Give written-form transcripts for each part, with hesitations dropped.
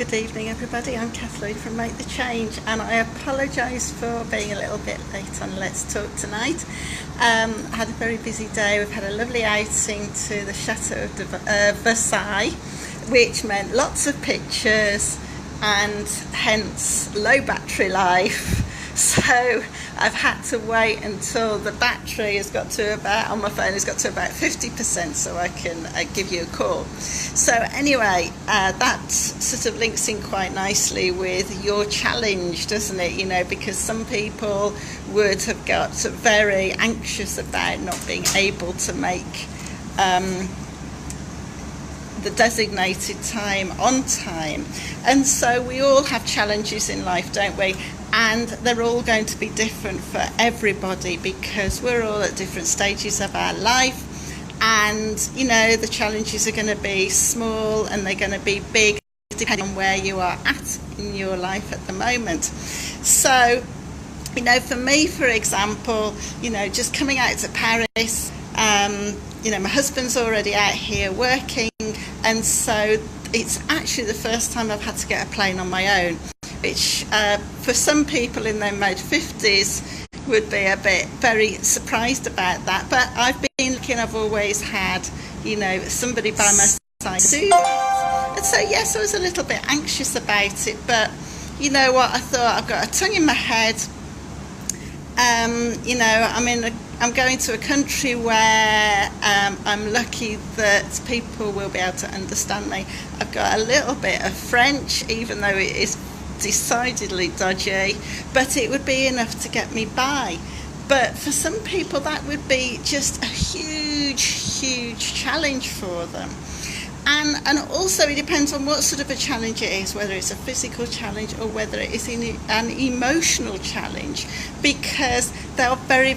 Good evening, everybody. I'm Kathleen from Make the Change, and I apologise for being a little bit late on Let's Talk tonight. I had a very busy day. We've had a lovely outing to the Chateau de Versailles, which meant lots of pictures and hence low battery life. So I've had to wait until the battery has got to about, on my phone, has got to about 50% so I can give you a call. So anyway, that sort of links in quite nicely with your challenge, doesn't it? You know, because some people would have got very anxious about not being able to make the designated time on time. And so we all have challenges in life, don't we? And they're all going to be different for everybody because we're all at different stages of our life. And, you know, the challenges are going to be small and they're going to be big depending on where you are at in your life at the moment. So, you know, for me, for example, you know, just coming out to Paris, you know, my husband's already out here working, and so it's actually the first time I've had to get a plane on my own, which for some people in their mid-50s would be a bit very surprised about that. But I've been looking, I've always had, you know, somebody by my side to do that. And so, yes, I was a little bit anxious about it, but you know what, I thought I've got a tongue in my head. You know, I'm going to a country where I'm lucky that people will be able to understand me. I've got a little bit of French, even though it is decidedly dodgy, but it would be enough to get me by. But for some people that would be just a huge challenge for them. And also it depends on what sort of a challenge it is, whether it's a physical challenge or whether it is an emotional challenge, because they are very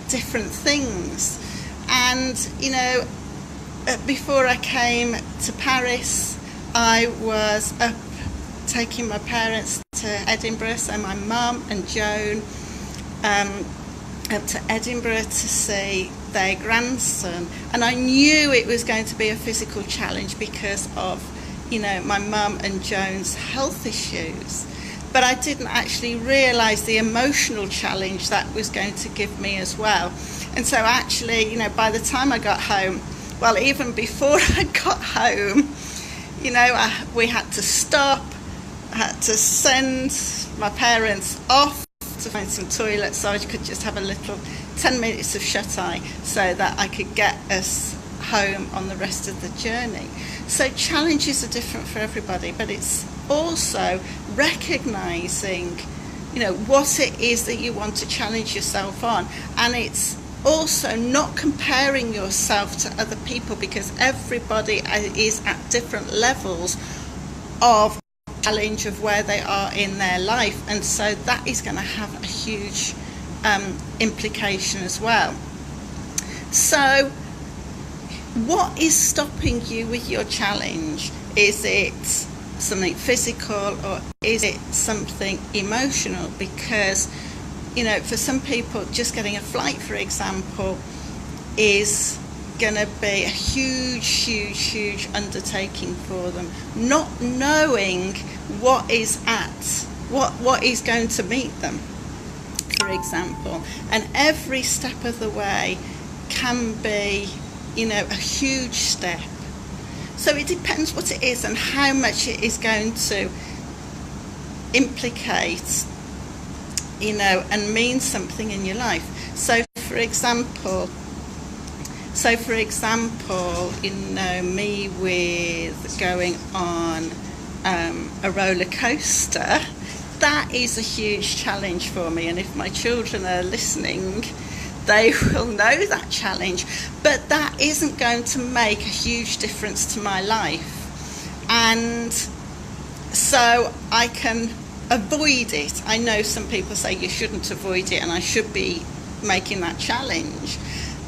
different things. And you know, before I came to Paris, I was up taking my parents to Edinburgh, so my mum and Joan up to Edinburgh to see their grandson, and I knew it was going to be a physical challenge because of, you know, my mum and Joan's health issues, but I didn't actually realise the emotional challenge that was going to give me as well. And so actually, you know, by the time I got home, well, even before I got home, you know, we had to stop. I had to send my parents off to find some toilets so I could just have a little 10 minutes of shut-eye so that I could get us home on the rest of the journey. So challenges are different for everybody, but it's also recognising, you know, what it is that you want to challenge yourself on, and it's also not comparing yourself to other people because everybody is at different levels of challenge of where they are in their life, and so that is going to have a huge implication as well. So what is stopping you with your challenge? Is it something physical or is it something emotional? Because, you know, for some people just getting a flight, for example, is going to be a huge undertaking for them, not knowing what is going to meet them, for example. And every step of the way can be, you know, a huge step. So it depends what it is and how much it is going to implicate, you know, and mean something in your life. So for example, you know, me with going on a roller coaster, that is a huge challenge for me. And if my children are listening, they will know that challenge. But that isn't going to make a huge difference to my life. And so I can avoid it. I know some people say you shouldn't avoid it and I should be making that challenge.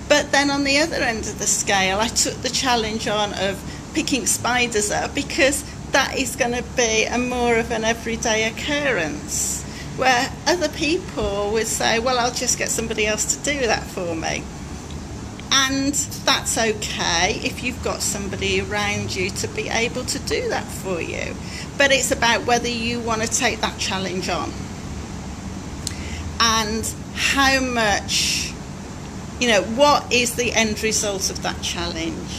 But then on the other end of the scale, I took the challenge on of picking spiders up because that is going to be a more of an everyday occurrence, where other people would say, well, I'll just get somebody else to do that for me. And that's okay if you've got somebody around you to be able to do that for you. But it's about whether you want to take that challenge on. And how much, what is the end result of that challenge?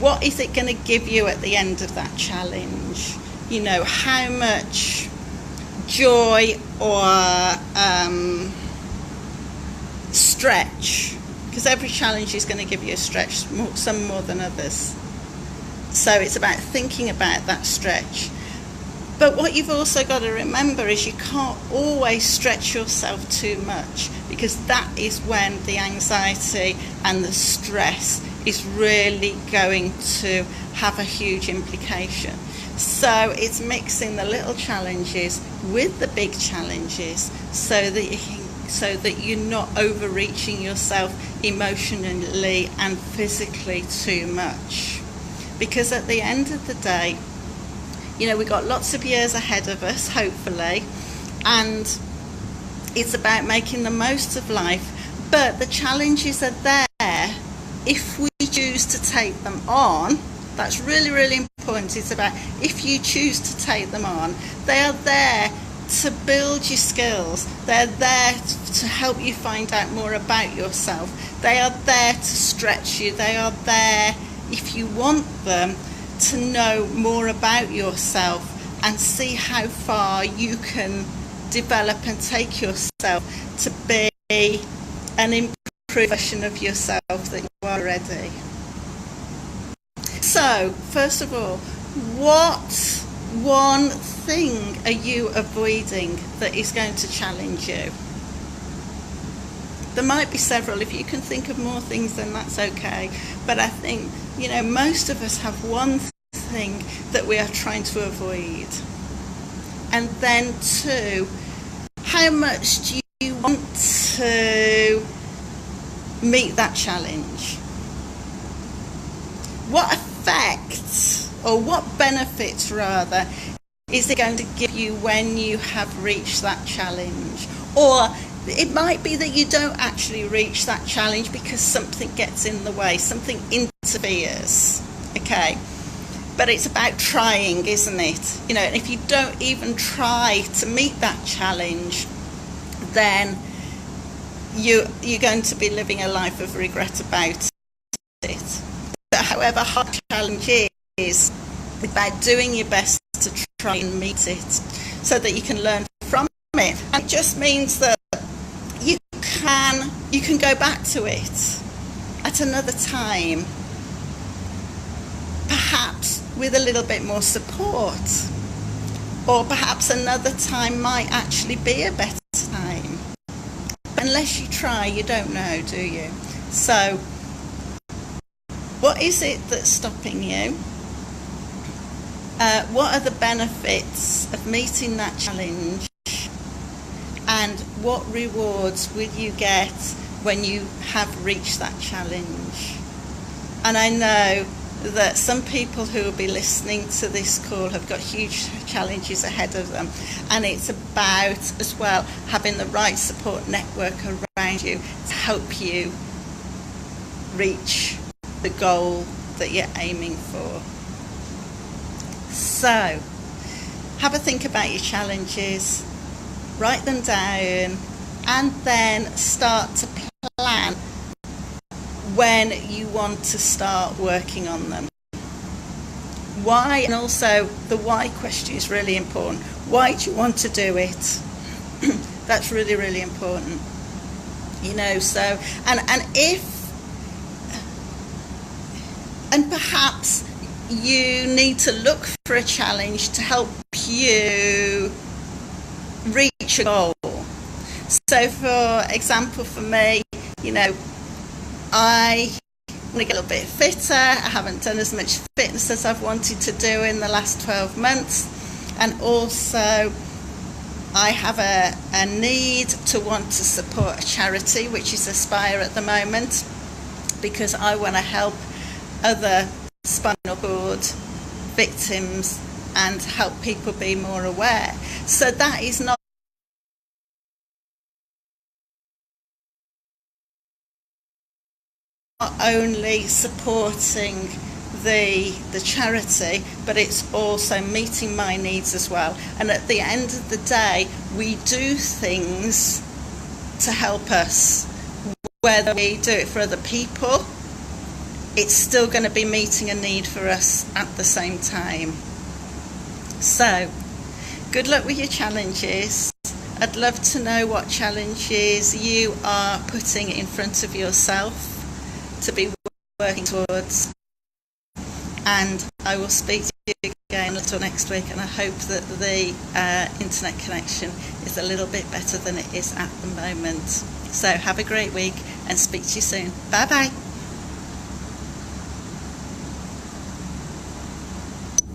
What is it going to give you at the end of that challenge? How much joy or stretch, because every challenge is going to give you a stretch, some more than others. So it's about thinking about that stretch. But what you've also got to remember is you can't always stretch yourself too much, because that is when the anxiety and the stress is really going to have a huge implication. So it's mixing the little challenges with the big challenges so that you're not overreaching yourself emotionally and physically too much. Because at the end of the day, we've got lots of years ahead of us, hopefully, and it's about making the most of life. But the challenges are there if we choose to take them on. That's really, really important. It's about if you choose to take them on, they are there to build your skills. They're there to help you find out more about yourself. They are there to stretch you. They are there, if you want them, to know more about yourself and see how far you can develop and take yourself to be an improved version of yourself that you are already. So, first of all, what one thing are you avoiding that is going to challenge you? There might be several. If you can think of more things, then that's okay. But I think, most of us have one thing that we are trying to avoid. And then two, how much do you want to meet that challenge? What effect, or what benefits rather, is it going to give you when you have reached that challenge? Or it might be that you don't actually reach that challenge because something gets in the way, something interferes, okay? But it's about trying, isn't it? And if you don't even try to meet that challenge, then you're going to be living a life of regret about it. But however hard the challenge is, about doing your best to try and meet it so that you can learn from it. And it just means that you can go back to it at another time, perhaps with a little bit more support, or perhaps another time might actually be a better time. Unless you try, you don't know, do you? So what is it that's stopping you? What are the benefits of meeting that challenge? And what rewards will you get when you have reached that challenge? And I know that some people who will be listening to this call have got huge challenges ahead of them, and it's about as well having the right support network around you to help you reach the goal that you're aiming for. So have a think about your challenges, write them down, and then start to plan when you want to start working on them. Why, and also the why question is really important. Why do you want to do it? That's really, really important. So, and perhaps you need to look for a challenge to help you reach a goal. So for example, for me, I want to get a little bit fitter. I haven't done as much fitness as I've wanted to do in the last 12 months. And also I have a need to want to support a charity, which is Aspire at the moment, because I want to help other spinal cord victims and help people be more aware. So that is not only supporting the charity, but it's also meeting my needs as well. And at the end of the day, we do things to help us. Whether we do it for other people, it's still going to be meeting a need for us at the same time. So, good luck with your challenges. I'd love to know what challenges you are putting in front of yourself to be working towards. And I will speak to you again until next week, and I hope that the internet connection is a little bit better than it is at the moment. So have a great week and speak to you soon. Bye bye.